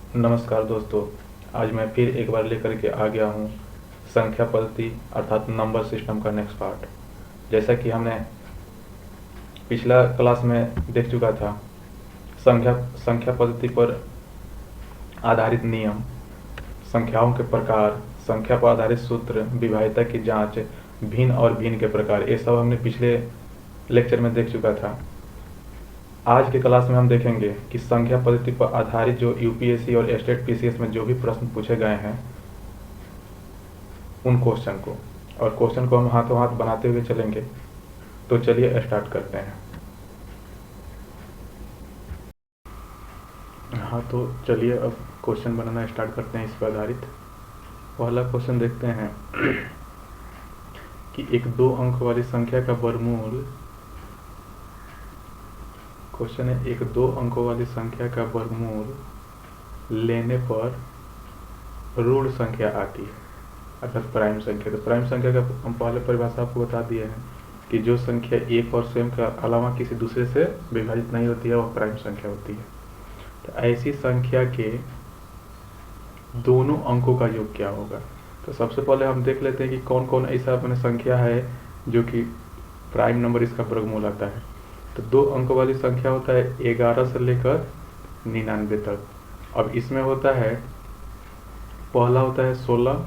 नमस्कार दोस्तों, आज मैं फिर एक बार लेकर के आ गया हूँ संख्या पद्धति अर्थात नंबर सिस्टम का नेक्स्ट पार्ट। जैसा कि हमने पिछला क्लास में देख चुका था, संख्या संख्या पद्धति पर आधारित नियम, संख्याओं के प्रकार, संख्या पर आधारित सूत्र, विभाज्यता की जांच, भिन्न और भिन्न के प्रकार, ये सब हमने पिछले लेक्चर में देख चुका था। आज के क्लास में हम देखेंगे कि संख्या पद्धति पर आधारित जो यूपीएससी और स्टेट पीसीएस में जो भी प्रश्न पूछे गए हैं उन क्वेश्चन को, और क्वेश्चन को हम हाथों हाथ बनाते हुए चलेंगे। तो चलिए स्टार्ट करते हैं। हाँ, तो चलिए अब क्वेश्चन बनाना स्टार्ट करते हैं इस पर आधारित। पहला क्वेश्चन देखते हैं कि एक 2 अंक वाली संख्या का वर्गमूल, क्वेश्चन है एक 2 अंकों वाली संख्या का वर्गमूल लेने पर ऋण संख्या आती है अर्थात प्राइम संख्या। तो प्राइम संख्या का हम पहले परिभाषा आपको बता दिए हैं कि जो संख्या एक और स्वयं के अलावा किसी दूसरे से विभाजित नहीं होती है वह प्राइम संख्या होती है। तो ऐसी संख्या के दोनों अंकों का योग क्या होगा। तो सबसे पहले हम देख लेते हैं कि कौन कौन ऐसा अपने संख्या है जो कि प्राइम नंबर इसका वर्गमूल आता है। तो 2 अंकों वाली संख्या होता है 11 से लेकर 99 तक। अब इसमें होता है, पहला होता है 16,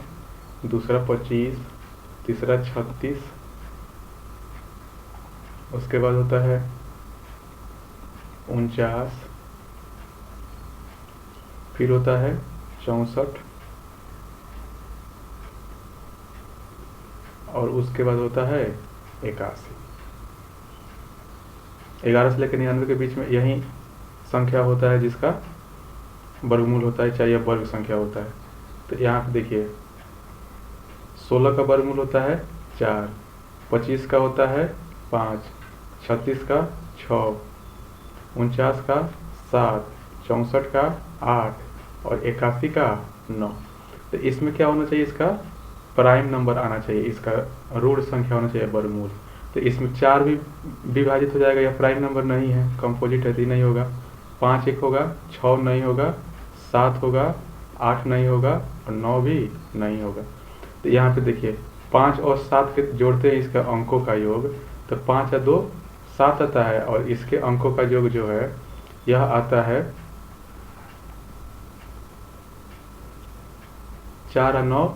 दूसरा 25, तीसरा 36, उसके बाद होता है 49, फिर होता है 64 और उसके बाद होता है 81। 11 से लेकर 99 के बीच में यही संख्या होता है जिसका वर्गमूल होता है, चाहे यह वर्ग संख्या होता है। तो यहाँ पे देखिए 16 का वर्गमूल होता है 4, 25 का होता है 5, 36 का 6, 49 का 7, 64 का 8 और 81 का 9। तो इसमें क्या होना चाहिए, इसका प्राइम नंबर आना चाहिए, इसका ऋण संख्या होना चाहिए वर्गमूल। तो इसमें 4 भी विभाजित हो जाएगा, या प्राइम नंबर नहीं है, कंपोजिट है, नहीं होगा। 5 एक होगा, 6 नहीं होगा, 7 होगा, 8 नहीं होगा और 9 भी नहीं होगा। तो यहाँ पे देखिए 5 और 7 के जोड़ते हैं इसका अंकों का योग, तो 5 या 2 7 आता है और इसके अंकों का योग जो है यह आता है 4 और 9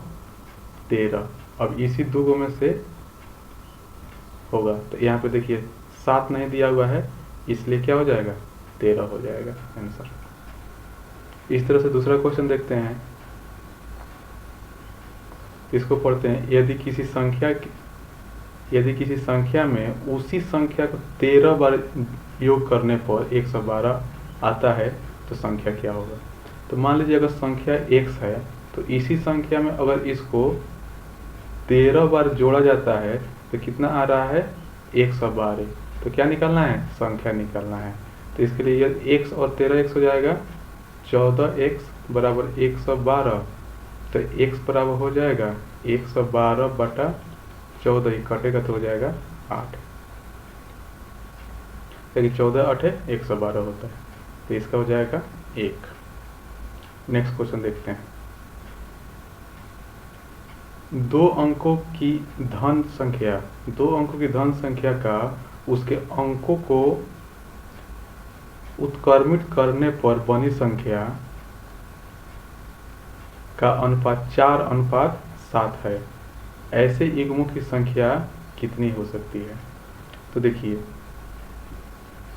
13। अब इसी 2 में से होगा, तो यहाँ पे देखिए 7 नहीं दिया हुआ है इसलिए क्या हो जाएगा, 13 हो जाएगा आंसर। इस तरह से दूसरा क्वेश्चन देखते हैं, इसको पढ़ते हैं। यदि किसी संख्या में उसी संख्या को 13 बार योग करने पर 112 आता है तो संख्या क्या होगा। तो मान लीजिए अगर संख्या x है तो इसी संख्या में अगर इसको 13 बार जोड़ा जाता है तो कितना आ रहा है, 112। तो क्या निकालना है, संख्या निकालना है। तो इसके लिए x और 13 x हो जाएगा 14x बराबर 112। तो x बराबर हो जाएगा 112 बटा 14, ही कटेगा तो हो जाएगा 8, लेकिन 14 8 112 होता है, तो इसका हो जाएगा 1। नेक्स्ट क्वेश्चन देखते हैं। 2 अंकों की धन संख्या का उसके अंकों को उत्क्रमित करने पर बनी संख्या का अनुपात 4:7 है। ऐसे युग्मों की संख्या कितनी हो सकती है। तो देखिए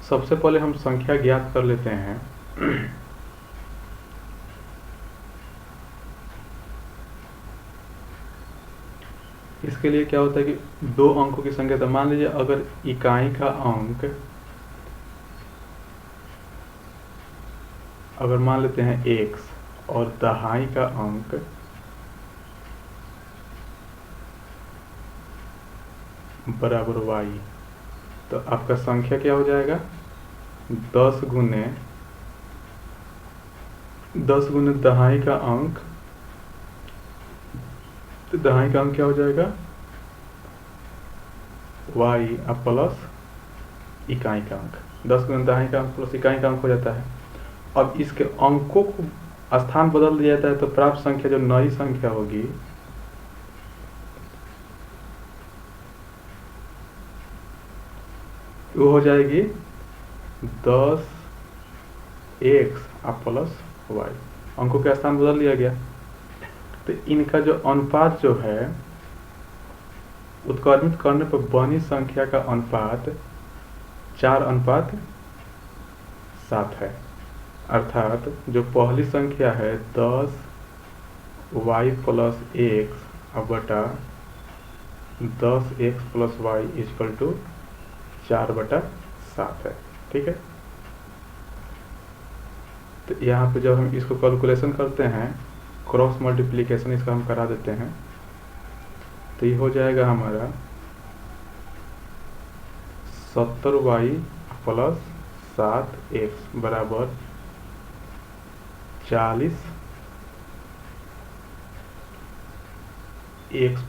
सबसे पहले हम संख्या ज्ञात कर लेते हैं। इसके लिए क्या होता है कि 2 अंकों की संख्या, तो मान लीजिए अगर इकाई का अंक, अगर मान लेते हैं x और दहाई का अंक बराबर y, तो आपका संख्या क्या हो जाएगा, 10 गुने दहाई का अंक, तो दहाई का अंक क्या हो जाएगा, y प्लस इकाई का अंक। 10 गुना दहाई का अंक प्लस इकाई का अंक हो जाता है। अब इसके अंकों को स्थान बदल दिया जाता है तो प्राप्त संख्या जो नई संख्या होगी वो हो जाएगी 10x प्लस y। अंकों का स्थान बदल दिया गया। तो इनका जो अनुपात जो है उत्क्रमित करने पर बनी संख्या का अनुपात 4:7 है। अर्थात जो पहली संख्या है 10y प्लस x बटा 10x plus y equal to 4/7 है। ठीक है। तो यहाँ पे जब हम इसको कैलकुलेशन करते हैं क्रॉस मल्टीप्लिकेशन इसका हम करा देते हैं तो ये हो जाएगा हमारा 70y प्लस 7x बराबर 40x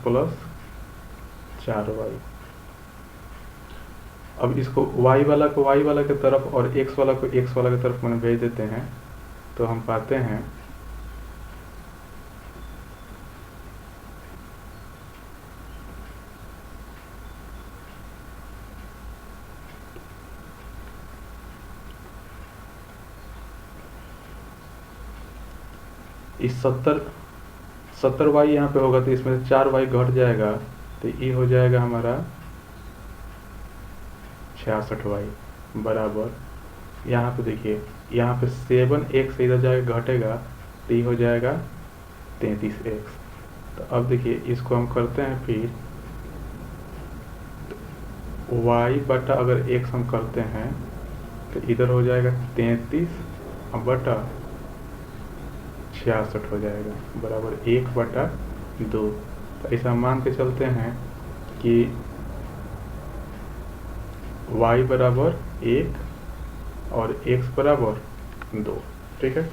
प्लस 4y। अब इसको y वाला को y वाला की तरफ और x वाला को x वाला की तरफ मैंने भेज देते हैं तो हम पाते हैं इस 70y यहाँ पे होगा तो इसमें से 4y घट जाएगा तो ये हो जाएगा हमारा 66y बराबर, यहाँ पे देखिए यहाँ पे 7x से इधर जाएगा घटेगा तो ये हो जाएगा 33x। तो अब देखिए इसको हम करते हैं फिर y बटा अगर x हम करते हैं तो इधर हो जाएगा 33 बटा 66 हो जाएगा बराबर 1/2। तो ऐसा मान के चलते हैं कि y बराबर 1 और x बराबर 2। ठीक है।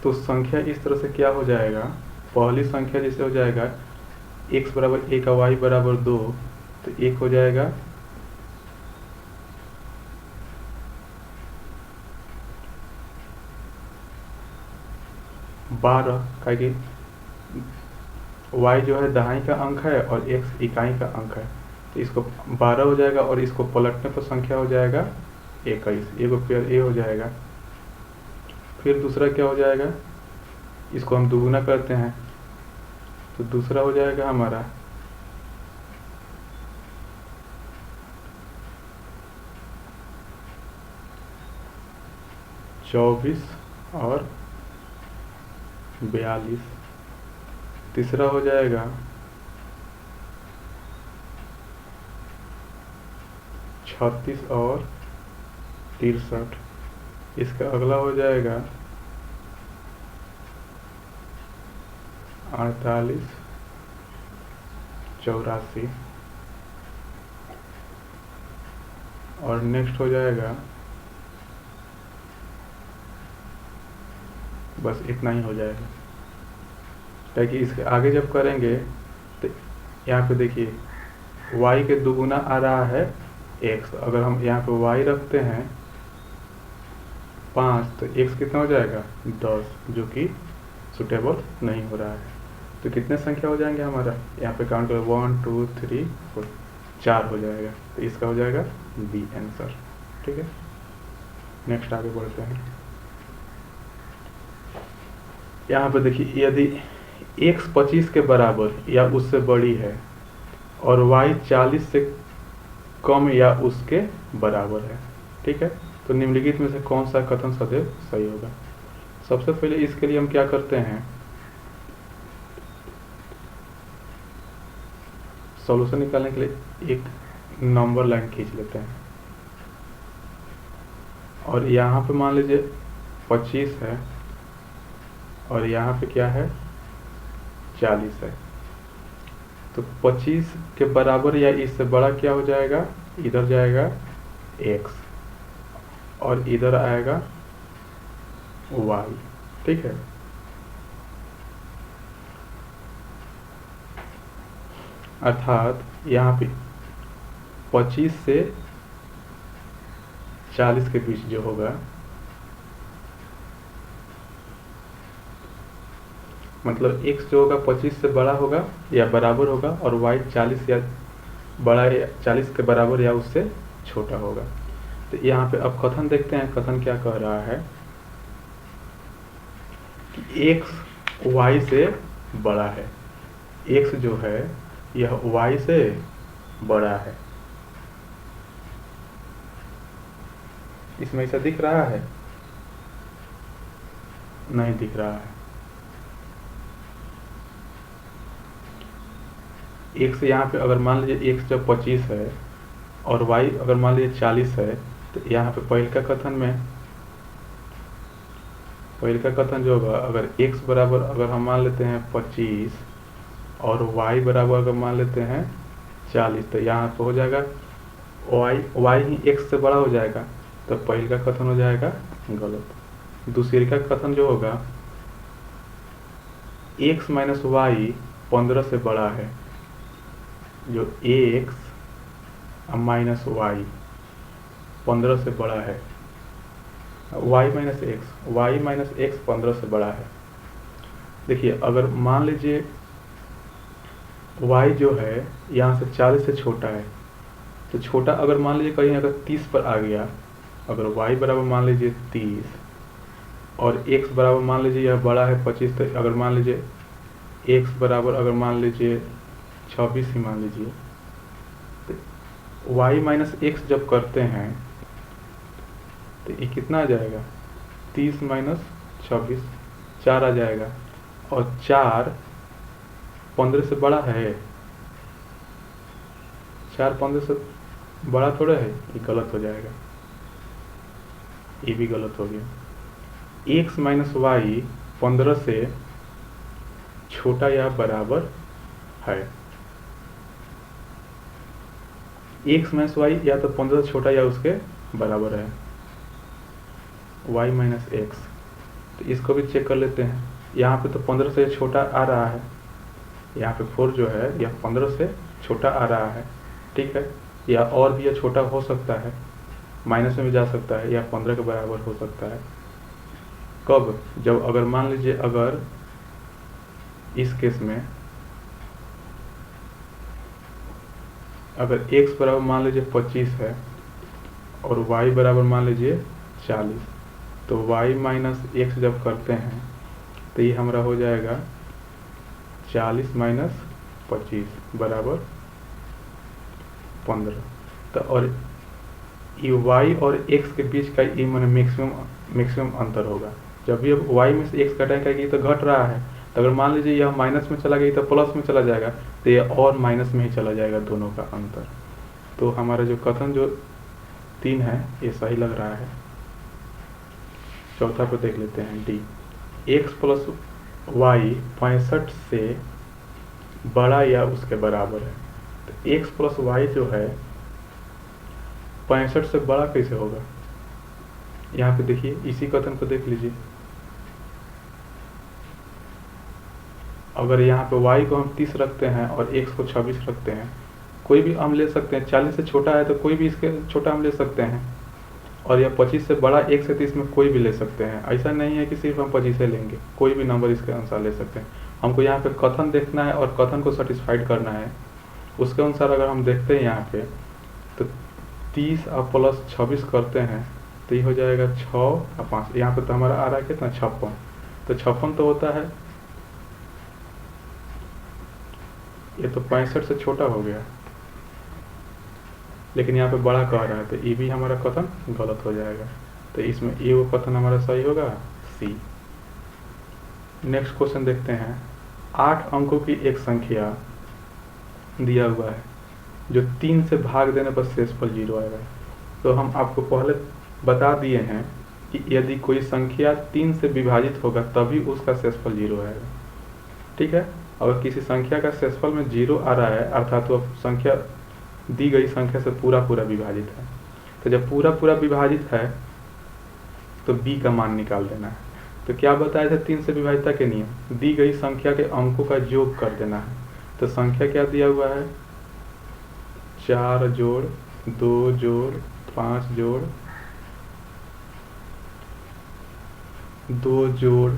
तो संख्या इस तरह से क्या हो जाएगा, पहली संख्या जैसे हो जाएगा x बराबर 1 और y बराबर 2 तो 1 हो जाएगा 12 का कि y जो है दहाई का अंक है और x इकाई का अंक है तो इसको 12 हो जाएगा और इसको पलटने पर संख्या हो जाएगा 21। एगो पेयर ए हो जाएगा। फिर दूसरा क्या हो जाएगा, इसको हम दुगुना करते हैं तो दूसरा हो जाएगा हमारा 24 और 42। तीसरा हो जाएगा 36 और 63। इसका अगला हो जाएगा 48 84 और नेक्स्ट हो जाएगा बस इतना ही हो जाएगा। ताकि इसके आगे जब करेंगे तो यहाँ पे देखिए y के दुगुना आ रहा है x। अगर हम यहाँ पे y रखते हैं 5 तो x कितना हो जाएगा 10 जो कि सुटेबल नहीं हो रहा है। तो कितने संख्या हो जाएंगे हमारा, यहाँ पे काउंट करो 1 2 3 4 4 हो जाएगा। तो इसका हो जाएगा बी आंसर। ठीक है। नेक्स्ट आगे बढ़ते हैं। यहाँ पे देखिए यदि x 25 के बराबर या उससे बड़ी है और y 40 से कम या उसके बराबर है। ठीक है। तो निम्नलिखित में से कौन सा कथन सदैव सही होगा। सबसे पहले इसके लिए हम क्या करते हैं, सॉल्यूशन निकालने के लिए एक नंबर लाइन खींच लेते हैं और यहाँ पे मान लीजिए 25 है और यहाँ पे क्या है 40 है। तो 25 के बराबर या इससे बड़ा क्या हो जाएगा, इधर जाएगा x और इधर आएगा y, ठीक है। अर्थात यहाँ पे 25 से 40 के बीच जो होगा, मतलब x जो होगा 25 से बड़ा होगा या बराबर होगा और y 40 या बड़ा या 40 के बराबर या उससे छोटा होगा। तो यहाँ पे अब कथन देखते हैं, कथन क्या कह रहा है कि x y से बड़ा है, x जो है यह y से बड़ा है। इसमें ऐसा दिख रहा है? नहीं दिख रहा है। x यहाँ पे अगर मान लीजिए x जब 25 है और y अगर मान लीजिए 40 है, तो यहाँ पे पहले का कथन जो होगा, अगर x बराबर अगर हम मान लेते हैं 25 और y बराबर अगर मान लेते हैं 40, तो यहाँ पे हो जाएगा y ही x से बड़ा हो जाएगा, तो पहले का कथन हो जाएगा गलत। दूसरे का कथन जो होगा x माइनस y 15 से बड़ा है, जो x माइनस y 15 से बड़ा है, y माइनस x 15 से बड़ा है। देखिए अगर मान लीजिए y जो है यहाँ से 40 से छोटा है, तो छोटा अगर मान लीजिए कहीं अगर 30 पर आ गया, अगर y बराबर मान लीजिए 30 और x बराबर मान लीजिए यह बड़ा है 25, तो अगर मान लीजिए x बराबर अगर मान लीजिए 26 ही मान लीजिए, तो y माइनस x जब करते हैं तो ये कितना आ जाएगा, 30 माइनस 26 4 आ जाएगा, और 4 15 से बड़ा है, 4 15 से बड़ा थोड़ा है, ये गलत हो जाएगा, ये भी गलत हो गया। x माइनस y 15 से छोटा या बराबर है, x माइनस y या तो 15 से छोटा या उसके बराबर है, y माइनस एक्स। तो इसको भी चेक कर लेते हैं। यहाँ पे तो 15 से छोटा आ रहा है, यहाँ पे 4 जो है यह 15 से छोटा आ रहा है, ठीक है। या और भी यह छोटा हो सकता है, माइनस में भी जा सकता है, या 15 के बराबर हो सकता है। कब? जब अगर मान लीजिए अगर इस केस में अगर x बराबर मान लीजिए 25 है और y बराबर मान लीजिए 40, तो y माइनस एक्स जब करते हैं तो ये हमारा हो जाएगा 40 माइनस 25 बराबर 15। तो और ये y और x के बीच का ये माने मैक्सिमम अंतर होगा। जब भी अब y में से x घटाएंगे ये तो घट रहा है, तो अगर मान लीजिए यह माइनस में चला गया तो प्लस में चला जाएगा, तो ये और माइनस में ही चला जाएगा, दोनों का अंतर। तो हमारा जो कथन जो 3 है ये सही लग रहा है। चौथा पे देख लेते हैं डी, x प्लस वाई 65 से बड़ा या उसके बराबर है। तो x प्लस वाई जो है 65 से बड़ा कैसे होगा? यहाँ पे देखिए, इसी कथन को देख लीजिए। अगर यहाँ पे y को हम 30 रखते हैं और x को 26 रखते हैं, कोई भी हम ले सकते हैं। 40 से छोटा है तो कोई भी इसके छोटा हम ले सकते हैं, और यह 25 से बड़ा 1 से 30 में कोई भी ले सकते हैं। ऐसा नहीं है कि सिर्फ हम 25 लेंगे, कोई भी नंबर इसके अनुसार ले सकते हैं। हमको यहाँ पे कथन देखना है और कथन को सेटिस्फाइड करना है। उसके अनुसार अगर हम देखते हैं यहाँ पे, तो 30 और प्लस 26 करते हैं तो ये हो जाएगा 6 और 5। यहाँ पे तो हमारा आ रहा है कितना, 56। तो 56 तो होता है, ये तो 65 से छोटा हो गया, लेकिन यहाँ पे बड़ा कह रहा है, तो ये भी हमारा कथन गलत हो जाएगा। तो इसमें ये वो कथन हमारा सही होगा, सी। नेक्स्ट क्वेश्चन देखते हैं। 8 अंकों की एक संख्या दिया हुआ है जो 3 से भाग देने पर शेषफल 0 आएगा। तो हम आपको पहले बता दिए हैं कि यदि कोई संख्या 3 से विभाजित होगा तभी उसका शेषफल 0 आएगा, ठीक है। अगर किसी संख्या का शेषफल में 0 आ रहा है, अर्थात वो संख्या दी गई संख्या से पूरा विभाजित है। तो जब पूरा विभाजित है तो b का मान निकाल देना है। तो क्या बताए थे 3 से विभाज्यता के नियम, दी गई संख्या के अंकों का योग कर देना है। तो संख्या क्या दिया हुआ है, 4 जोड़ 2 जोड़ 5 जोड़ 2 जोड़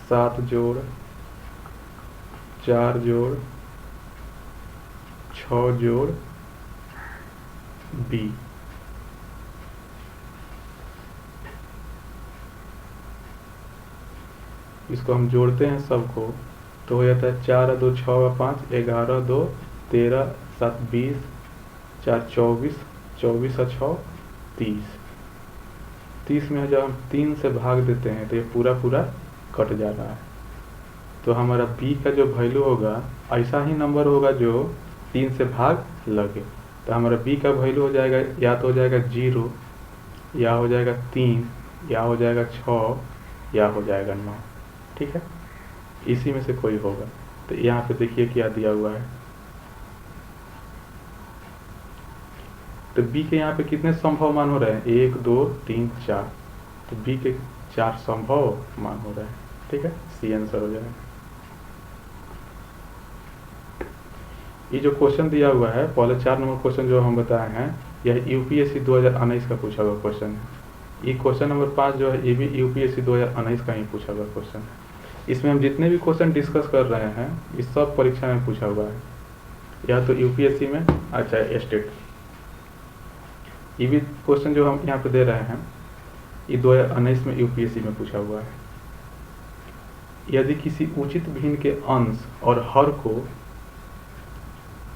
7 जोड़ 4 जोड़ 6 जोड़ b। इसको हम जोड़ते हैं सबको तो हो जाता है 4 2 6 5 11 2 13 7 20 4 24 24 और 6 30। 30 में जब हम 3 से भाग देते हैं तो ये पूरा पूरा कट जा रहा है। तो हमारा b का जो वैल्यू होगा ऐसा ही नंबर होगा जो 3 से भाग लगे। तो हमारा b का वैल्यू हो जाएगा, या तो हो जाएगा 0, या हो जाएगा 3, या हो जाएगा 6, या हो जाएगा 9। ठीक है, इसी में से कोई होगा। तो यहाँ पे देखिए क्या दिया हुआ है। तो b के यहाँ पे कितने संभव मान हो रहे हैं, 1 2 3 4। तो b के 4 संभव मान हो रहे हैं। ठीक है, सी आंसर हो जाएगा। ये जो क्वेश्चन दिया हुआ है, पहले 4 नंबर क्वेश्चन जो हम बताए हैं, यह यूपीएससी 2019 का पूछा हुआ क्वेश्चन है। ये क्वेश्चन नंबर 5 जो है, ये भी यूपीएससी 2019 का ही पूछा हुआ क्वेश्चन है। इसमें हम जितने भी क्वेश्चन डिस्कस कर रहे हैं, इस सब परीक्षा में पूछा हुआ है, या तो यूपीएससी में, अच्छा स्टेट। ये भी क्वेश्चन जो हम यहाँ पे दे रहे हैं, ये 2019 में यूपीएससी में पूछा हुआ है। यदि किसी उचित भिन्न के अंश और हर को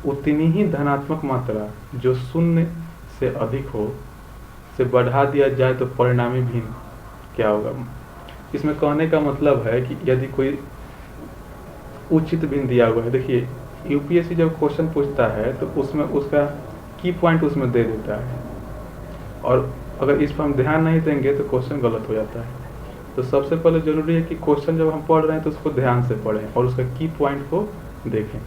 उतनी ही धनात्मक मात्रा जो 0 से अधिक हो से बढ़ा दिया जाए तो परिणामी भिन्न क्या होगा। इसमें कहने का मतलब है कि यदि कोई उचित भिन्न दिया हुआ है, देखिए यूपीएससी जब क्वेश्चन पूछता है तो उसमें उसका की पॉइंट उसमें दे देता है, और अगर इस पर हम ध्यान नहीं देंगे तो क्वेश्चन गलत हो जाता है। तो सबसे पहले जरूरी है कि क्वेश्चन जब हम पढ़ रहे हैं तो उसको ध्यान से पढ़ें और उसका की पॉइंट को देखें।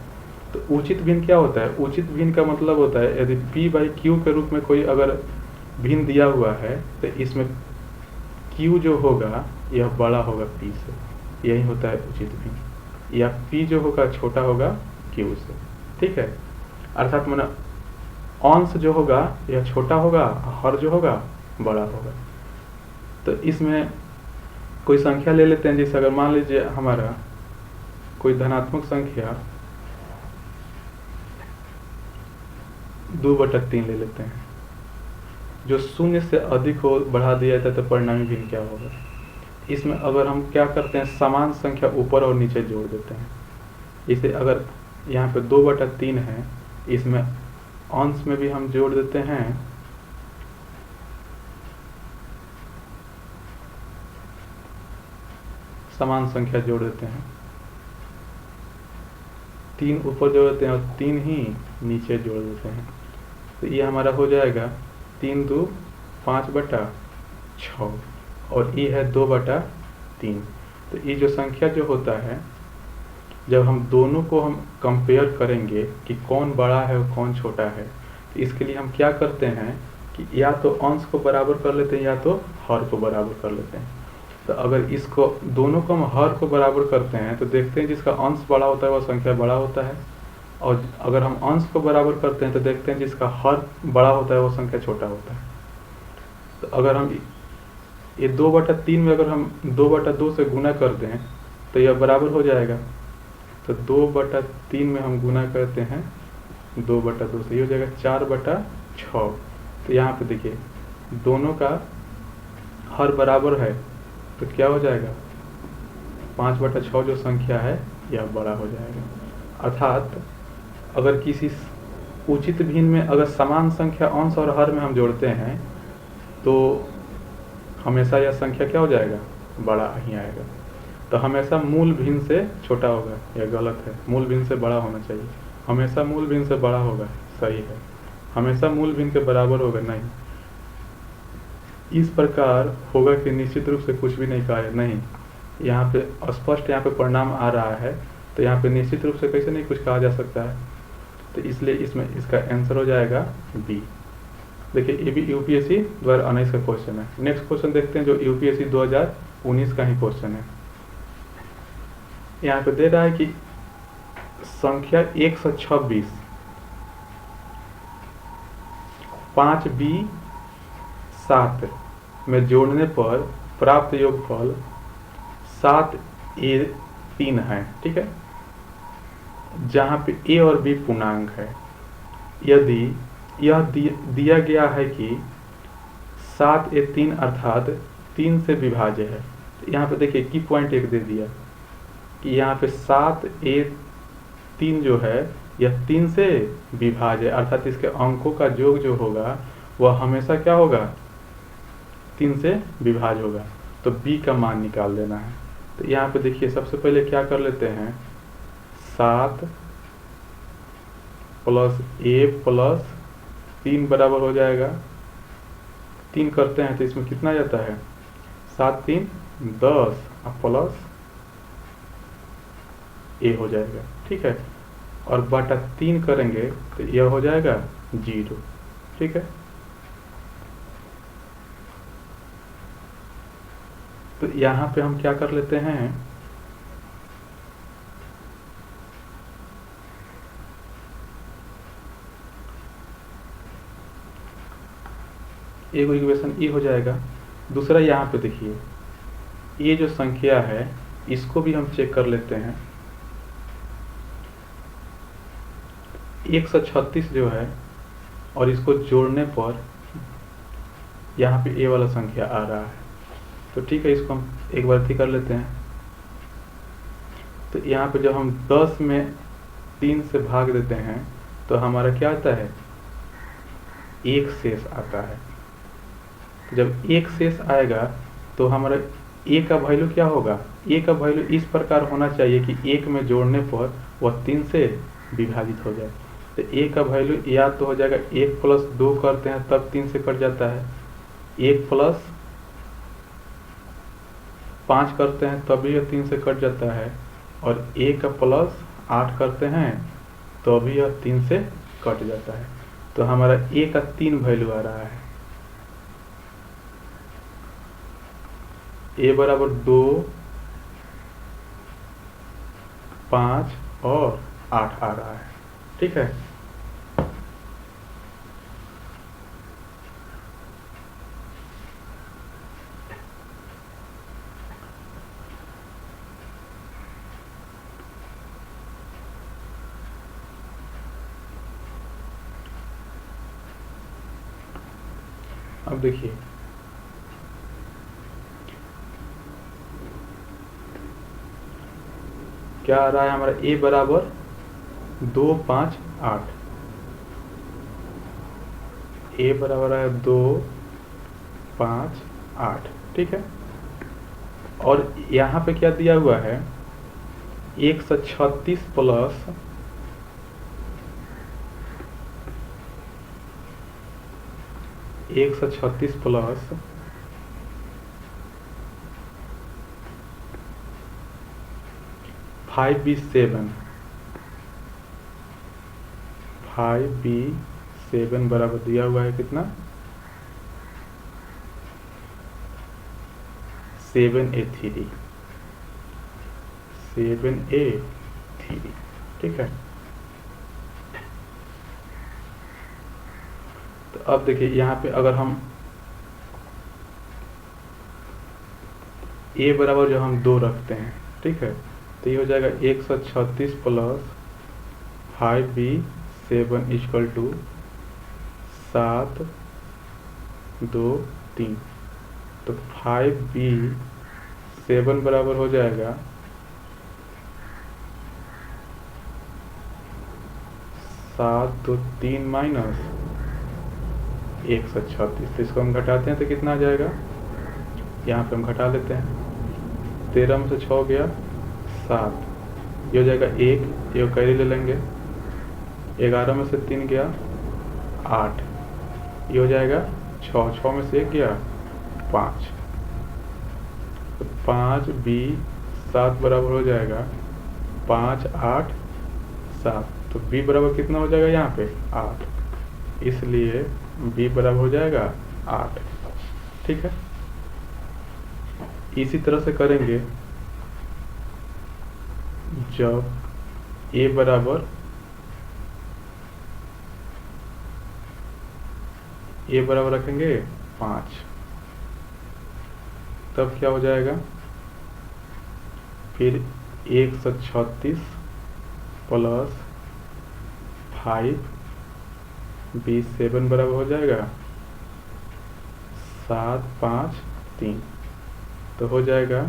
तो उचित भिन्न क्या होता है, उचित भिन्न का मतलब होता है यदि p/q के रूप में कोई अगर भिन्न दिया हुआ है तो इसमें q जो होगा यह बड़ा होगा p से, यही होता है उचित भिन्न। या p जो होगा छोटा होगा q से। ठीक है, अर्थात माना अंश जो होगा यह छोटा होगा, हर जो होगा बड़ा होगा। तो इसमें कोई संख्या ले लेते हैं, जैसे अगर मान लीजिए हमारा कोई धनात्मक संख्या 2/3 ले लेते हैं, जो 0 से अधिक हो बढ़ा दिया जाता है तो परिणामी भिन्न क्या होगा। इसमें अगर हम क्या करते हैं, समान संख्या ऊपर और नीचे जोड़ देते हैं। इसे अगर यहाँ पे 2/3 है, इसमें अंश में भी हम जोड़ देते हैं समान संख्या जोड़ देते हैं, 3 ऊपर जोड़ देते हैं और 3 ही नीचे जोड़ देते हैं। तो ये हमारा हो जाएगा 3 2 5/6 और ये है 2/3। तो ये जो संख्या जो होता है, जब हम दोनों को हम कंपेयर करेंगे कि कौन बड़ा है और कौन छोटा है, तो इसके लिए हम क्या करते हैं कि या तो अंश को बराबर कर लेते हैं या तो हर को बराबर कर लेते हैं। तो अगर इसको दोनों को हम हर को बराबर करते हैं तो देखते हैं जिसका अंश बड़ा होता है वह संख्या बड़ा होता है, और अगर हम अंश को बराबर करते हैं तो देखते हैं जिसका हर बड़ा होता है वो संख्या छोटा होता है। तो अगर हम ये 2/3 में अगर हम 2/2 से गुना कर दें तो यह बराबर हो जाएगा। तो 2/3 में हम गुना करते हैं 2/2 से, ये हो जाएगा 4/6। तो यहाँ पे देखिए दोनों का हर बराबर है तो क्या हो जाएगा, 5/6 जो संख्या है यह बड़ा हो जाएगा। अर्थात अगर किसी उचित भिन्न में अगर समान संख्या अंश और हर में हम जोड़ते हैं तो हमेशा यह संख्या क्या हो जाएगा, बड़ा ही आएगा। तो हमेशा मूल भिन्न से छोटा होगा, यह गलत है। मूल भिन्न से बड़ा होना चाहिए, हमेशा मूल भिन्न से बड़ा होगा, सही है। हमेशा मूल भिन्न के बराबर होगा नहीं। इस प्रकार होगा कि निश्चित रूप से कुछ भी नहीं कहा है, नहीं, यहाँ पे स्पष्ट यहाँ पे परिणाम आ रहा है, तो यहाँ पे निश्चित रूप से कैसे नहीं कुछ कहा जा सकता है। तो इसलिए इसमें इसका आंसर हो जाएगा बी। देखिए ये भी यूपीएससी 2019 का क्वेश्चन है। नेक्स्ट क्वेश्चन देखते हैं जो यूपीएससी 2019 का ही क्वेश्चन है। यहाँ पे दे रहा है कि संख्या 126 5b 7 में जोड़ने पर प्राप्त योगफल 7a 3 है, ठीक है, जहाँ पे a और b पूर्णांक है। यदि यह दिया गया है कि 7a 3 अर्थात 3 से विभाज्य है, तो यहाँ पे देखिए की पॉइंट एक दे दिया कि यहाँ पे 7a 3 जो है यह 3 से विभाज्य है, अर्थात इसके अंकों का योग जो होगा वह हमेशा क्या होगा, 3 से विभाज्य होगा। तो b का मान निकाल देना है। तो यहाँ पे देखिए सबसे पहले क्या कर लेते हैं, 7 प्लस a प्लस 3 बराबर हो जाएगा 3 करते हैं तो इसमें कितना जाता है, 7 3 10 प्लस a हो जाएगा, ठीक है, और बटा 3 करेंगे तो यह हो जाएगा 0, ठीक है। तो यहाँ पे हम क्या कर लेते हैं, एक इक्वेशन ये हो जाएगा। दूसरा यहाँ पे देखिए ये जो संख्या है इसको भी हम चेक कर लेते हैं। 136 जो है और इसको जोड़ने पर यहाँ पे ए वाला संख्या आ रहा है, तो ठीक है, इसको हम एक बार कर लेते हैं। तो यहाँ पे जब हम 10 में 3 से भाग देते हैं तो हमारा क्या आता है, 1 शेष आता है। जब 1 शेष आएगा तो हमारा a का वैल्यू क्या होगा, a का वैल्यू इस प्रकार होना चाहिए कि 1 में जोड़ने पर वह 3 से विभाजित हो जाए। तो a का वैल्यू या तो हो जाएगा 1 प्लस 2 करते हैं तब 3 से कट जाता है, 1 प्लस 5 करते हैं तब भी यह 3 से कट जाता है, और a का प्लस 8 करते हैं तो भी यह 3 से कट जाता है। तो हमारा a का 3 वैल्यू आ रहा है, a बराबर 2 5 और 8 आ रहा है, ठीक है। अब देखिए क्या आ रहा है हमारा, a बराबर 2 5 8, a बराबर है 2 5 8, ठीक है। और यहाँ पे क्या दिया हुआ है, 136 प्लस 136 प्लस 5b7 बराबर दिया हुआ है कितना, 7a3, ठीक है। तो अब देखिए यहाँ पे अगर हम a बराबर जो हम 2 रखते हैं, ठीक है, तो ये हो जाएगा 136 प्लस 5b7 इक्वल टू 7 2 3। तो 5b7 बराबर हो जाएगा 7 2 3 माइनस 136। तो इसको हम घटाते हैं तो कितना आ जाएगा, यहाँ पे हम घटा लेते हैं, 13 में से 6 गया 7, ये हो जाएगा 1, ये कैरी ले लेंगे, 11 में से 3 गया 8, ये हो जाएगा 6, 6 में से 1 गया 5, तो 5b7 बराबर हो जाएगा 5 8 7। तो b बराबर कितना हो जाएगा यहाँ पे 8, इसलिए b बराबर हो जाएगा 8। ठीक है, इसी तरह से करेंगे जब a बराबर रखेंगे 5, तब क्या हो जाएगा, फिर 136 प्लस 5 B7 बराबर हो जाएगा 7 5 3, तो हो जाएगा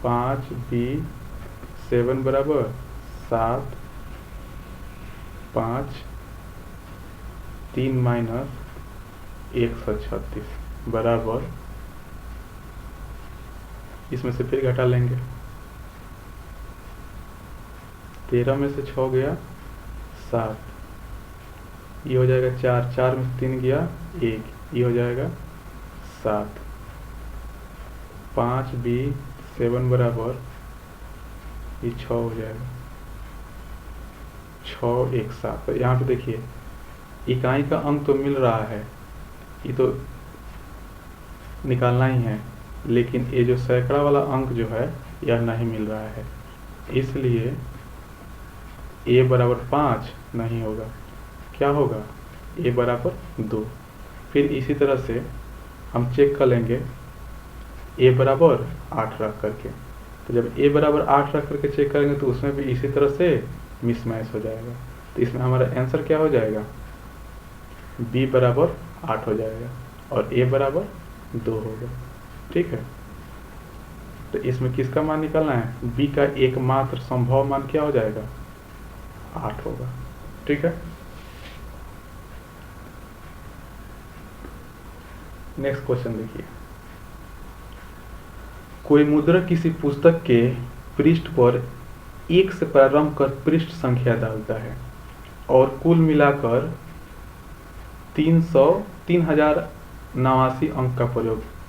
5 B7 बराबर 7 5 3 माइनस 136 बराबर, इसमें से फिर घटा लेंगे, 13 में से 6 गया 7, ये हो जाएगा 4, 4 में से 3 गया 1, ये हो जाएगा 7, 5 B7 बराबर ये 6 हो जाएगा, 6 1 7। तो यहाँ पे देखिए इकाई का अंक तो मिल रहा है, ये तो निकालना ही है, लेकिन ये जो सैकड़ा वाला अंक जो है यह नहीं मिल रहा है, इसलिए a बराबर 5 नहीं होगा, क्या होगा, a बराबर 2। फिर इसी तरह से हम चेक कर लेंगे a बराबर 8 रख करके, तो जब a बराबर 8 रख करके चेक करेंगे तो उसमें भी इसी तरह से मिसमैच हो जाएगा, तो इसमें हमारा आंसर क्या हो जाएगा, b बराबर 8 हो जाएगा और a बराबर 2 होगा। ठीक है, तो इसमें किसका मान निकालना है, b का एकमात्र संभव मान क्या हो जाएगा, 8 होगा। ठीक है, नेक्स्ट क्वेश्चन देखिए, कोई मुद्रक किसी पुस्तक के पृष्ठ पर 1 से प्रारंभ कर पृष्ठ संख्या डालता है और कुल मिलाकर 3089 अंक का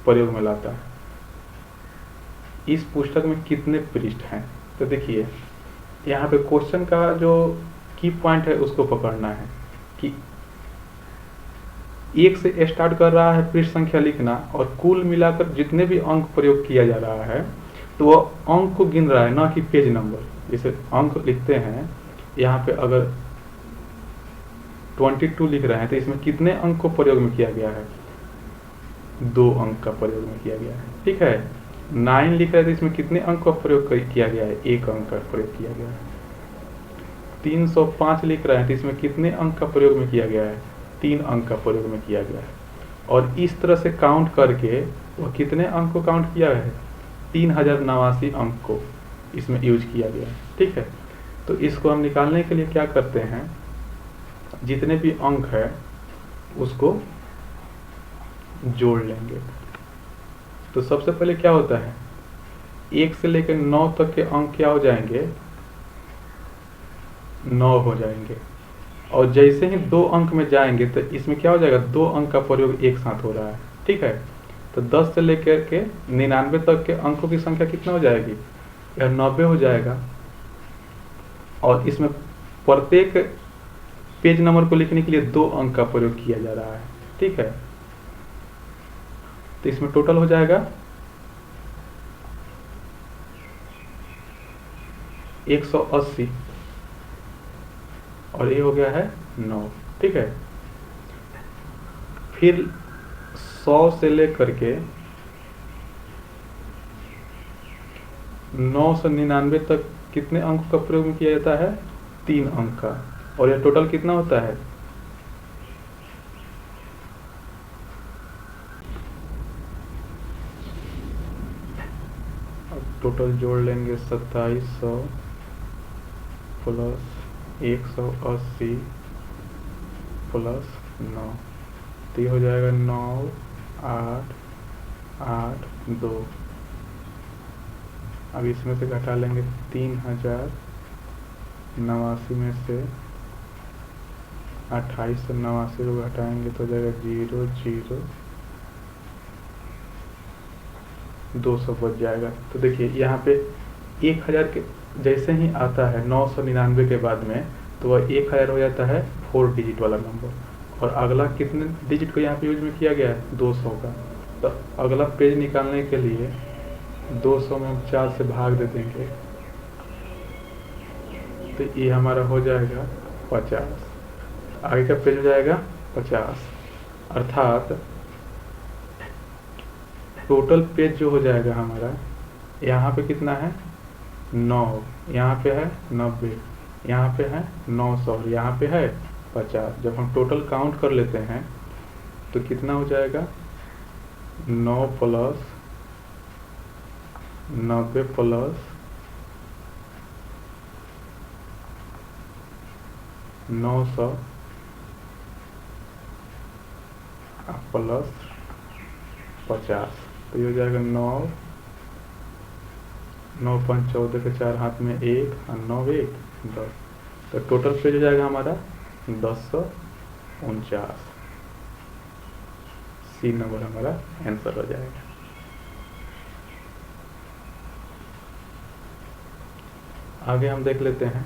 प्रयोग में लाता है, इस पुस्तक में कितने पृष्ठ हैं। तो देखिए यहाँ पे क्वेश्चन का जो की पॉइंट है उसको पकड़ना है कि 1 से स्टार्ट कर रहा है पृष्ठ संख्या लिखना और कुल मिलाकर जितने भी अंक प्रयोग किया जा रहा है तो वो अंक को गिन रहा है, ना कि पेज नंबर। जैसे अंक लिखते हैं, यहाँ पे अगर 22 लिख रहे हैं तो इसमें कितने अंक को प्रयोग में किया गया है, 2 अंक का प्रयोग में किया गया है। ठीक है, 9 लिख रहे हैं तो इसमें कितने अंक का प्रयोग किया गया है, 1 अंक का प्रयोग किया गया है। 305 लिख रहे हैं तो इसमें कितने अंक का प्रयोग में किया गया है, 3 अंक का प्रयोग में किया गया है। और इस तरह से काउंट करके वो कितने अंक को काउंट किया है, 3089 अंक को इसमें यूज किया गया है। ठीक है, तो इसको हम निकालने के लिए क्या करते हैं, जितने भी अंक है उसको जोड़ लेंगे। तो सबसे पहले क्या होता है, 1 से लेकर 9 तक के अंक क्या हो जाएंगे, 9 हो जाएंगे। और जैसे ही 2 अंक में जाएंगे तो इसमें क्या हो जाएगा, 2 अंक का प्रयोग एक साथ हो रहा है। ठीक है, तो 10 से लेकर के 99 तक के अंकों की संख्या कितना हो जाएगी, यह 90 हो जाएगा। और इसमें प्रत्येक पेज नंबर को लिखने के लिए 2 अंक का प्रयोग किया जा रहा है। ठीक है, तो इसमें टोटल हो जाएगा 180 और ये हो गया है 9। ठीक है, फिर 100 से लेकर के 999 तक कितने अंक का प्रयोग किया जाता है, 3 अंक का। और यह टोटल कितना होता है, टोटल जोड़ लेंगे 2700 प्लस 180 प्लस 9, तो ये हो जाएगा 9 8 8 2। अब इसमें से घटा लेंगे 3089 में से 2889 को घटाएंगे तो हो जाएगा 0 0 200 बच जाएगा। तो देखिए यहाँ पे 1000 के जैसे ही आता है 999 के बाद में, तो वह 1000 हो जाता है 4 डिजिट वाला नंबर। और अगला कितने डिजिट को यहाँ पे यूज में किया गया है, 200 का। तो अगला पेज निकालने के लिए 200 में हम 4 से भाग दे देंगे, तो ये हमारा हो जाएगा 50। आगे का पेज हो जाएगा 50, अर्थात टोटल पेज जो हो जाएगा हमारा, यहाँ पे कितना है 9, यहाँ पे है 90, यहाँ पे है 900 और यहाँ पे है 50। जब हम टोटल काउंट कर लेते हैं तो कितना हो जाएगा 9 प्लस 90 प्लस 900 प्लस 50, तो ये हो जाएगा 9 5 14 के 4 हाथ में 1 और 9 1 10, तो टोटल पेज हो जाएगा हमारा 1049। सी नंबर हमारा आंसर हो जाएगा। आगे हम देख लेते हैं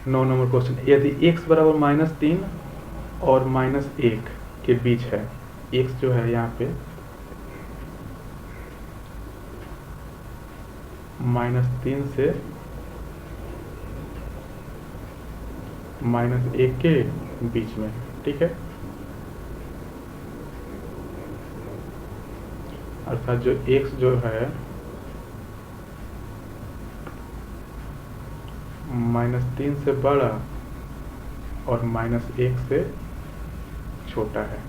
9 नंबर क्वेश्चन। यदि x बराबर -3 और -1 के बीच है, x जो है यहाँ पे -3 से -1 के बीच में, ठीक है, अर्थात जो x जो है -3 से बड़ा और -1 से छोटा है।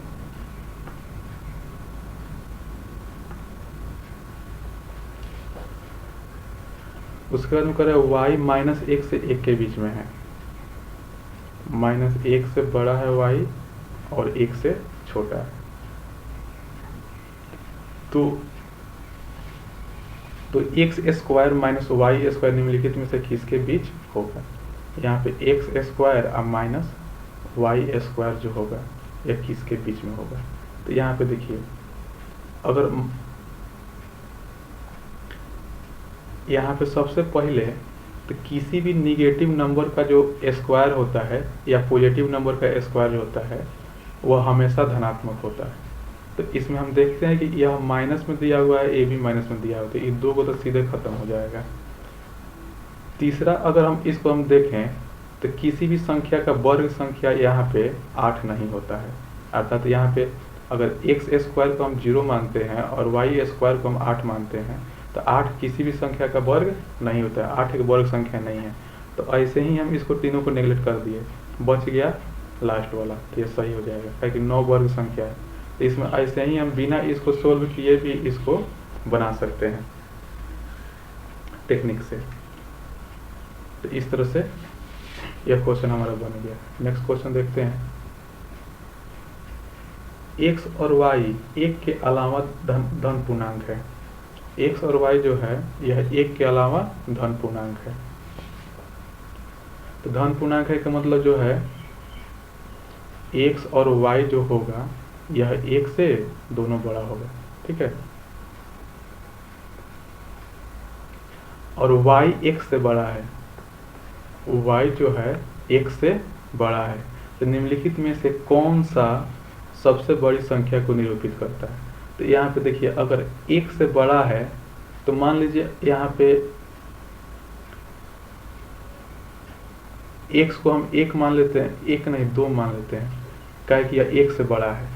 उसके बाद में करें y -1 से 1 के बीच में है, -1 से बड़ा है y और 1 से छोटा है। तो x square minus y square निम्नलिखित में से किसके बीच होगा? यहाँ पे x स्क्वायर और माइनस y स्क्वायर जो होगा यह किसके बीच में होगा? तो यहाँ पे देखिए, अगर यहाँ पे सबसे पहले तो किसी भी निगेटिव नंबर का जो स्क्वायर होता है या पॉजिटिव नंबर का स्क्वायर जो होता है वह हमेशा धनात्मक होता है। तो इसमें हम देखते हैं कि यह माइनस में दिया हुआ है, ए भी माइनस में दिया हुआ है, तो ये दो को तो सीधे खत्म हो जाएगा। तीसरा, अगर हम इसको हम देखें तो किसी भी संख्या का वर्ग संख्या यहाँ पे 8 नहीं होता है, अर्थात यहाँ पे अगर x स्क्वायर को हम 0 मानते हैं और y स्क्वायर को हम 8 मानते हैं तो 8 किसी भी संख्या का वर्ग नहीं होता है, 8 एक वर्ग संख्या नहीं है। तो ऐसे ही हम इसको तीनों को नेगलेक्ट कर दिए, बच गया लास्ट वाला, तो ये सही हो जाएगा क्योंकि 9 वर्ग संख्या है। तो इसमें ऐसे ही हम बिना इसको सोल्व किए भी इसको बना सकते हैं टेक्निक से। तो इस तरह से यह क्वेश्चन हमारा बन गया। नेक्स्ट क्वेश्चन देखते हैं। x और y एक के अलावा धन पूर्णांक है। x और y जो है यह एक के अलावा धन पूर्णांक है। तो धन पूर्णांक है का मतलब जो है x और y जो होगा यह 1 से दोनों बड़ा होगा, ठीक है, और y 1 से बड़ा है, y जो है 1 से बड़ा है। तो निम्नलिखित में से कौन सा सबसे बड़ी संख्या को निरूपित करता है? तो यहाँ पे देखिए, अगर 1 से बड़ा है तो मान लीजिए यहाँ पे x को हम 1 मान लेते हैं, 1 नहीं 2 मान लेते हैं, क्या कि यह 1 से बड़ा है,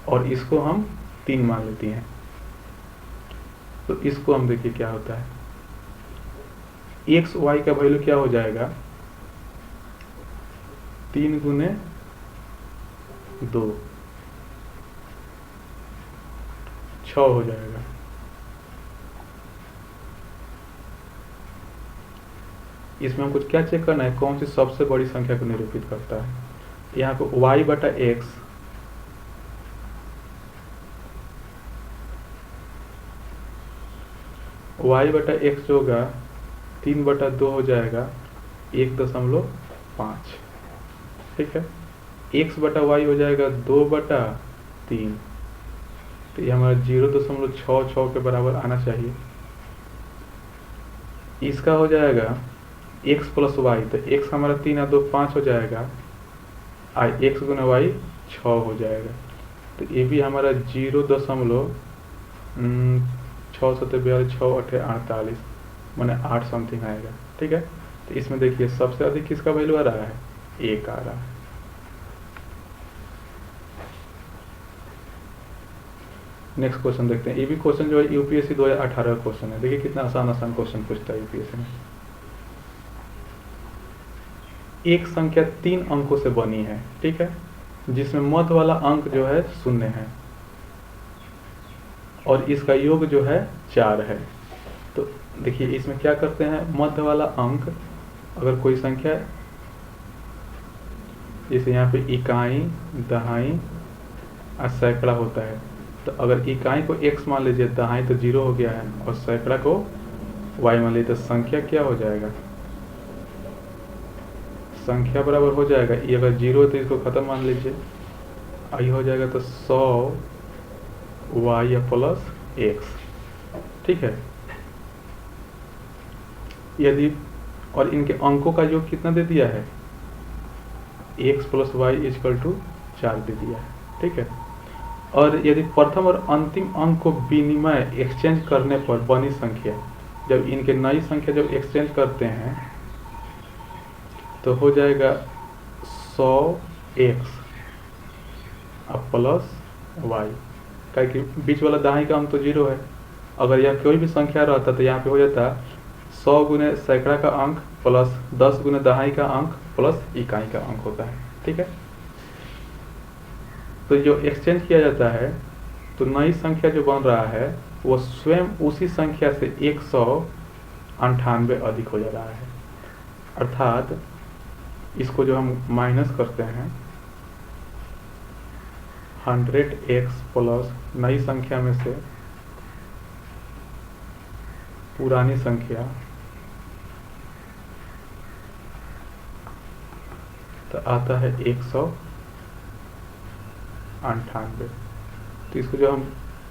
और इसको हम 3 मान लेते हैं। तो इसको हम देखिए क्या होता है, x y का वैल्यू क्या हो जाएगा, 3 गुने 2 6 हो जाएगा। इसमें हमको क्या चेक करना है, कौन सी सबसे बड़ी संख्या को निरूपित करता है। यहाँ पे y बटा x जो होगा 3/2 हो जाएगा 1.5, ठीक है। x बटा y हो जाएगा 2/3, तो ये हमारा 0.66 के बराबर आना चाहिए। इसका हो जाएगा x प्लस y, तो x हमारा 3 और 2 5 हो जाएगा, x गुना y 6 हो जाएगा। तो ये भी हमारा 0.6 मैंने 8 समथिंग आएगा। ठीक है, तो इसमें देखिए सबसे अधिक किसका वैल्यू आ रहा है, 1 आ रहा है। नेक्स्ट क्वेश्चन देखते हैं। ये भी क्वेश्चन जो है यूपीएससी 2018 का क्वेश्चन है। देखिए कितना आसान आसान क्वेश्चन पूछता है यूपीएससी में। एक संख्या 3 अंकों से बनी है, ठीक है, जिसमें मध्य वाला अंक जो है 0 है और इसका योग जो है 4 है। तो देखिए इसमें क्या करते हैं, मध्य वाला अंक अगर कोई संख्या, जैसे यहाँ पे इकाई, दहाई और सैकड़ा होता है, तो अगर इकाई को x मान लीजिए, दहाई तो 0 हो गया है और सैकड़ा को y मान लीजिए, तो संख्या क्या हो जाएगा, संख्या बराबर हो जाएगा, ये अगर 0 है तो इसको खत्म मान लीजिए, आई हो जाएगा तो 100 y प्लस x। ठीक है, यदि और इनके अंकों का योग कितना दे दिया है, x plus Y equal to 4 दे दिया है। ठीक है, और यदि प्रथम और अंतिम अंक को विनिमय एक्सचेंज करने पर बनी संख्या, जब इनके नई संख्या जब एक्सचेंज करते हैं तो हो जाएगा 100x प्लस वाई, क्योंकि बीच वाला दाहिनी का अंक तो 0 है। अगर यह कोई भी संख्या रहता तो यहाँ पे हो जाता 100 गुने सैकड़ा का अंक प्लस 10 गुने दहाई का अंक प्लस इकाई का अंक होता है। ठीक है, तो जो एक्सचेंज किया जाता है तो नई संख्या जो बन रहा है वो स्वयं उसी संख्या से 198 अधिक हो जा रहा है। अर्थात इसको जो हम माइनस करते हैं, 100x प्लस नई संख्या में से पुरानी संख्या, तो आता है 198। तो इसको जो हम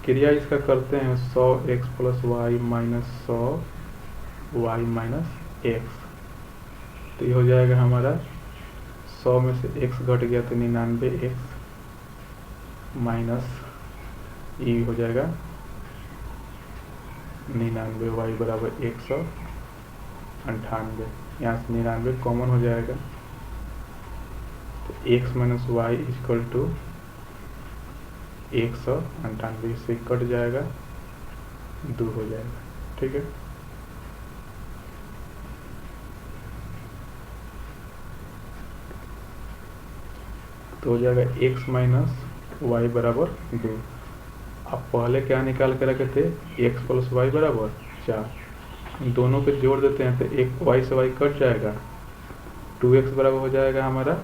क्रिया इसका करते हैं 100x plus Y minus 100 Y minus X, तो ये हो जाएगा हमारा 100 में से x घट गया तो 99x माइनस ये हो जाएगा 99 y बराबर 198। यहाँ से 99 कॉमन हो जाएगा तो x minus Y equal to 198 से कट जाएगा, 2 हो जाएगा। ठीक है, तो हो जाएगा x माइनस वाई बराबर 2। अब पहले क्या निकाल के रखे थे, x प्लस वाई बराबर 4, दोनों को जोड़ देते हैं तो एक y से y कट जाएगा, 2x बराबर हो जाएगा हमारा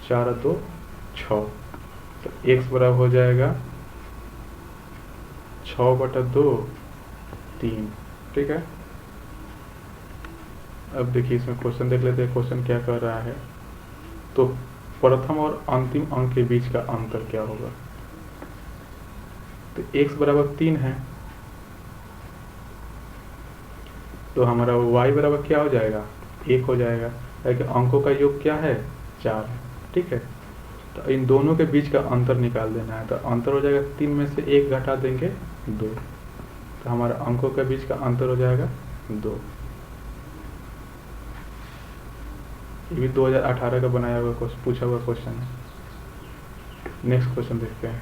4 और 2 6, तो x बराबर हो जाएगा 6/2 3। ठीक है, अब देखिए इसमें क्वेश्चन देख लेते हैं, क्वेश्चन क्या कर रहा है। तो प्रथम और अंतिम अंक के बीच का अंतर क्या होगा, तो x बराबर 3 है, तो हमारा y बराबर क्या हो जाएगा, 1 हो जाएगा, क्योंकि अंकों का योग क्या है, 4 है। ठीक है, तो इन दोनों के बीच का अंतर निकाल देना है, तो अंतर हो जाएगा 3 में से 1 घटा देंगे 2, तो हमारा अंकों के बीच का अंतर हो जाएगा 2। ये भी 2018 का बनाया हुआ पूछा हुआ क्वेश्चन है। नेक्स्ट क्वेश्चन देखते हैं।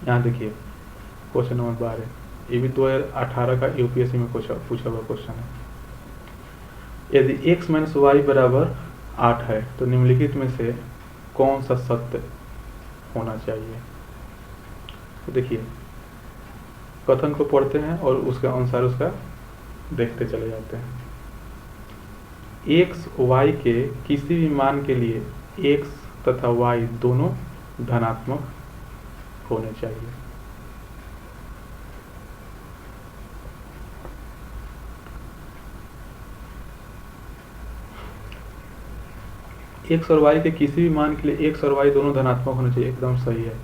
यहाँ देखिए क्वेश्चन नंबर 12, ये भी 2018 का यूपीएससी में पूछा हुआ क्वेश्चन है। यदि x माइनस वाई बराबर 8 है तो निम्नलिखित में से कौन सा सत्य होना चाहिए। तो देखिए कथन को पढ़ते हैं और उसके अनुसार उसका देखते चले जाते हैं। x y के किसी भी मान के लिए x तथा y दोनों धनात्मक होने चाहिए। x और y के किसी भी मान के लिए x और y दोनों धनात्मक होना चाहिए, एकदम सही है।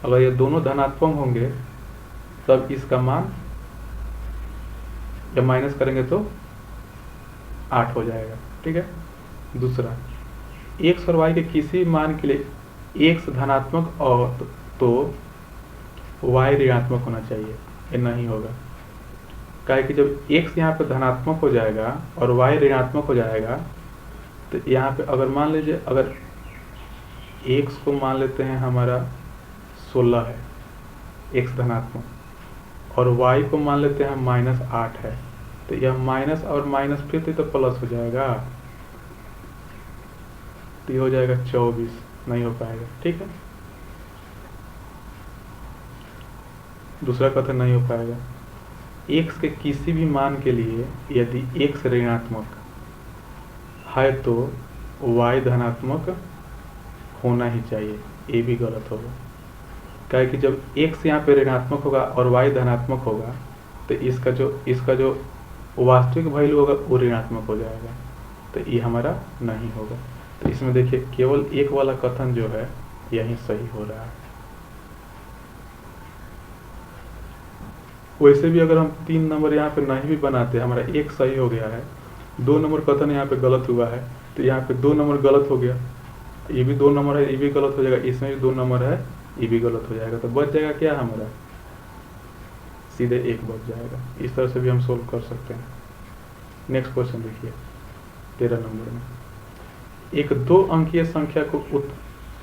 अगर ये दोनों धनात्मक होंगे तब इसका मान जब माइनस करेंगे तो 8 हो जाएगा, ठीक है। दूसरा, x और y के किसी भी मान के लिए x धनात्मक और तो y ऋणात्मक होना चाहिए, ये नहीं होगा। क्या है कि जब x यहाँ पे धनात्मक हो जाएगा और y ऋणात्मक हो जाएगा तो यहाँ पे अगर मान लीजिए, अगर x को मान लेते हैं हमारा 16 है, x धनात्मक, और y को मान लेते हैं -8 है, तो यह माइनस और माइनस फिर तो प्लस हो जाएगा, तो ये हो जाएगा 24, नहीं हो पाएगा, ठीक है। दूसरा कथन नहीं हो पाएगा। x के किसी भी मान के लिए यदि x ऋणात्मक है तो y धनात्मक होना ही चाहिए, ये भी गलत होगा। क्या है कि जब x यहाँ पे ऋणात्मक होगा और y धनात्मक होगा तो इसका जो वास्तविक वैल्यू होगा वो ऋणात्मक हो जाएगा, तो ये हमारा नहीं होगा। तो इसमें देखिए केवल एक वाला कथन जो है यही सही हो रहा है। वैसे भी अगर हम 3 नंबर यहाँ पे नहीं भी बनाते, हमारा एक सही हो गया है, 2 नंबर कथन यहाँ पे गलत हुआ है, तो यहाँ पे 2 नंबर गलत हो गया, ये भी 2 नंबर है, ये भी गलत हो जाएगा, इसमें भी 2 नंबर है, ये भी गलत हो जाएगा, तो बच जाएगा क्या हमारा, सीधे 1 बच जाएगा। इस तरह से भी हम सोल्व कर सकते हैं। नेक्स्ट क्वेश्चन देखिए 13 नंबर में, एक 2 अंकीय संख्या को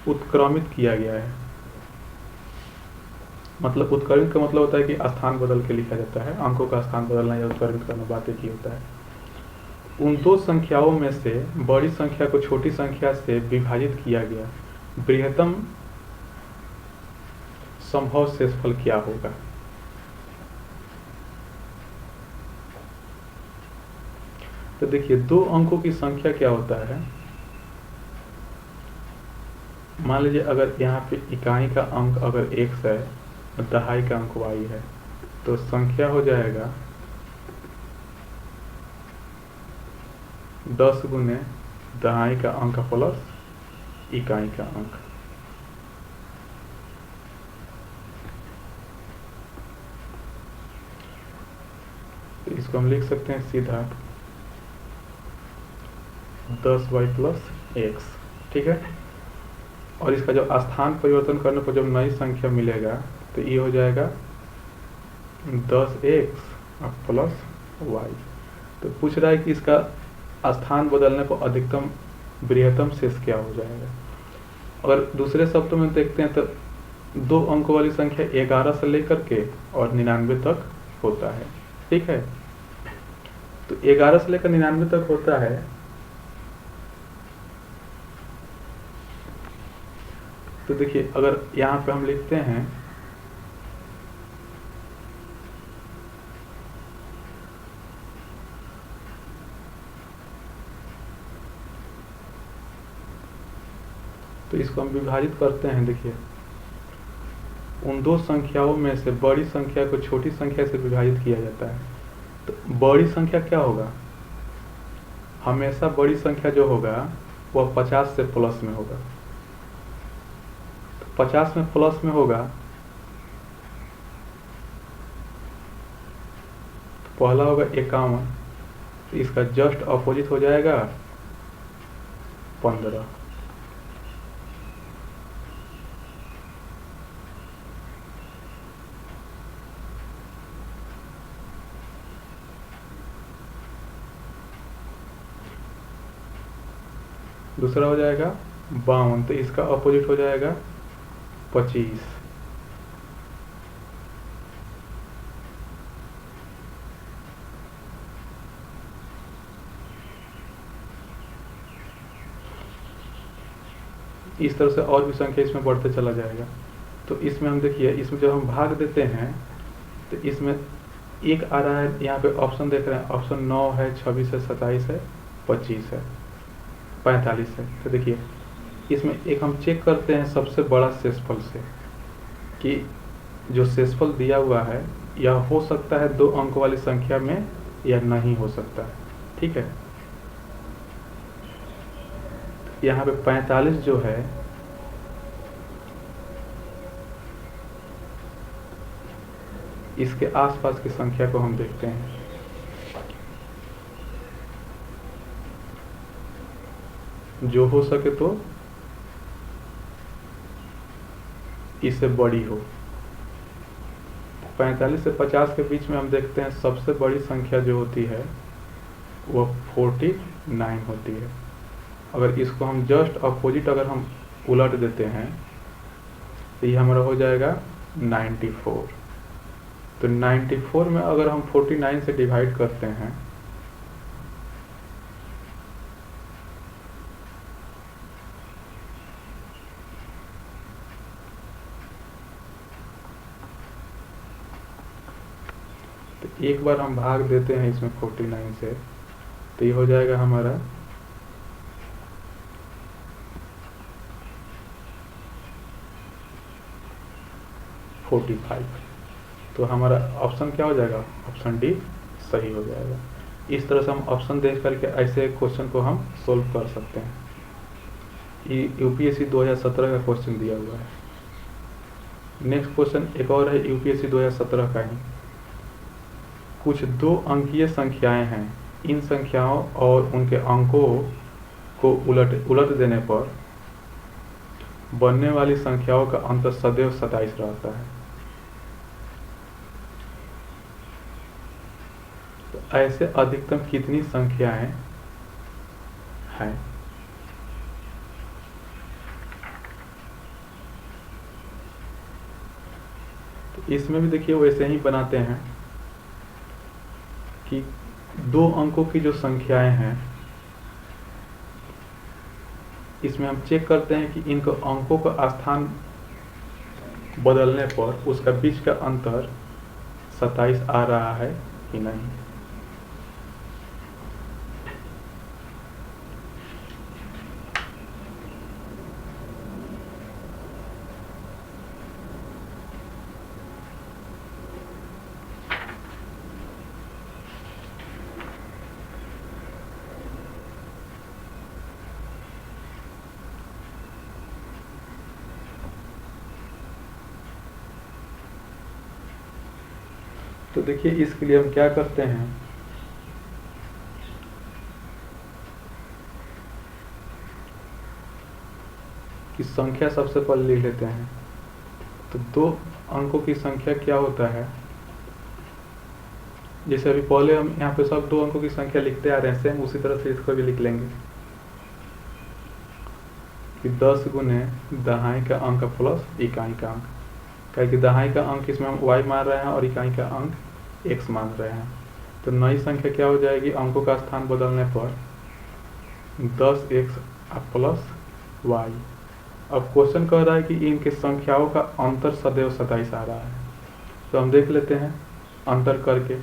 उत्क्रमित किया गया है। मतलब उत्क्रमित का मतलब होता है कि स्थान बदल के लिखा जाता है, अंकों का स्थान बदलना या उत्क्रमित करना, बात एक ही होता है। उन 2 संख्याओं में से बड़ी संख्या को छोटी संख्या से विभाजित किया गया, बृहत्तम संभव शेषफल क्या होगा। तो देखिए 2 अंकों की संख्या क्या होता है, मान लीजिए अगर यहाँ पे इकाई का अंक अगर x है और दहाई का अंक y है, तो संख्या हो जाएगा 10 गुने दहाई का अंक प्लस इकाई का अंक। तो इसको हम लिख सकते हैं सीधा 10y प्लस x, ठीक है। और इसका जब स्थान परिवर्तन करने पर जब नई संख्या मिलेगा तो ये हो जाएगा 10x प्लस y। तो पूछ रहा है कि इसका स्थान बदलने पर अधिकतम बृहत्तम शेष क्या हो जाएगा। अगर दूसरे शब्दों में देखते हैं तो 2 अंकों वाली संख्या 11 से लेकर के और 99 तक होता है, ठीक है। तो 11 से लेकर 99 तक होता है, तो देखिए अगर यहाँ पे हम लिखते हैं तो इसको हम विभाजित करते हैं। देखिए उन 2 संख्याओं में से बड़ी संख्या को छोटी संख्या से विभाजित किया जाता है। तो बड़ी संख्या क्या होगा, हमेशा बड़ी संख्या जो होगा वह 50 से प्लस में होगा। 50 में प्लस में होगा तो पहला होगा 51, तो इसका जस्ट अपोजिट हो जाएगा 15। दूसरा हो जाएगा 52, तो इसका अपोजिट हो जाएगा 25। इस तरह से और भी संख्या इसमें बढ़ते चला जाएगा। तो इसमें हम देखिए, इसमें जब हम भाग देते हैं तो इसमें एक आ रहा है, यहाँ पे ऑप्शन देख रहे हैं, ऑप्शन 9 है, 26 है, 27 है, 25 है, 45 है। तो देखिए इसमें एक हम चेक करते हैं सबसे बड़ा शेषफल से कि जो शेषफल दिया हुआ है यह हो सकता है 2 अंक वाली संख्या में या नहीं हो सकता है, ठीक है। यहाँ पे 45 जो है इसके आसपास की संख्या को हम देखते हैं। जो हो सके तो इससे बड़ी हो। 45 से 50 के बीच में हम देखते हैं सबसे बड़ी संख्या जो होती है वह 49 होती है। अगर इसको हम जस्ट अपोजिट अगर हम उलट देते हैं तो ये हमारा हो जाएगा 94। तो 94 में अगर हम 49 से डिवाइड करते हैं तो एक बार हम भाग देते हैं इसमें 49 से, तो ये हो जाएगा हमारा 45। तो हमारा ऑप्शन क्या हो जाएगा? ऑप्शन डी सही हो जाएगा। इस तरह से हम ऑप्शन देख करके ऐसे क्वेश्चन को हम सोल्व कर सकते हैं। ये यूपीएससी 2017 का क्वेश्चन दिया हुआ है। नेक्स्ट क्वेश्चन एक और है यूपीएससी 2017 का ही। कुछ 2 अंकीय संख्याएं हैं, इन संख्याओं और उनके अंकों को उलट देने पर बनने वाली संख्याओं का अंतर सदैव 27 रहता है। तो ऐसे अधिकतम कितनी संख्याएं हैं? तो इसमें भी देखिए वैसे ही बनाते हैं कि 2 अंकों की जो संख्याएं हैं इसमें हम चेक करते हैं कि इनको अंकों का स्थान बदलने पर उसका बीच का अंतर 27 आ रहा है कि नहीं। तो देखिए इसके लिए हम क्या करते हैं कि संख्या सबसे पहले लिख लेते हैं। तो 2 अंकों की संख्या क्या होता है, जैसे अभी पहले हम यहाँ पे सब 2 अंकों की संख्या लिखते आ रहे हैं, सेम उसी तरह से इसको भी लिख लेंगे कि 10 गुने दहाई का अंक प्लस इकाई का अंक। क्या कि दहाई का अंक इसमें हम y मान रहे हैं और इकाई का अंक x मान रहे हैं। तो नई संख्या क्या हो जाएगी? अंकों का स्थान बदलने पर 10x प्लस y। अब क्वेश्चन कह रहा है कि इनके संख्याओं का अंतर सदैव 27 आ रहा है। तो हम देख लेते हैं अंतर करके।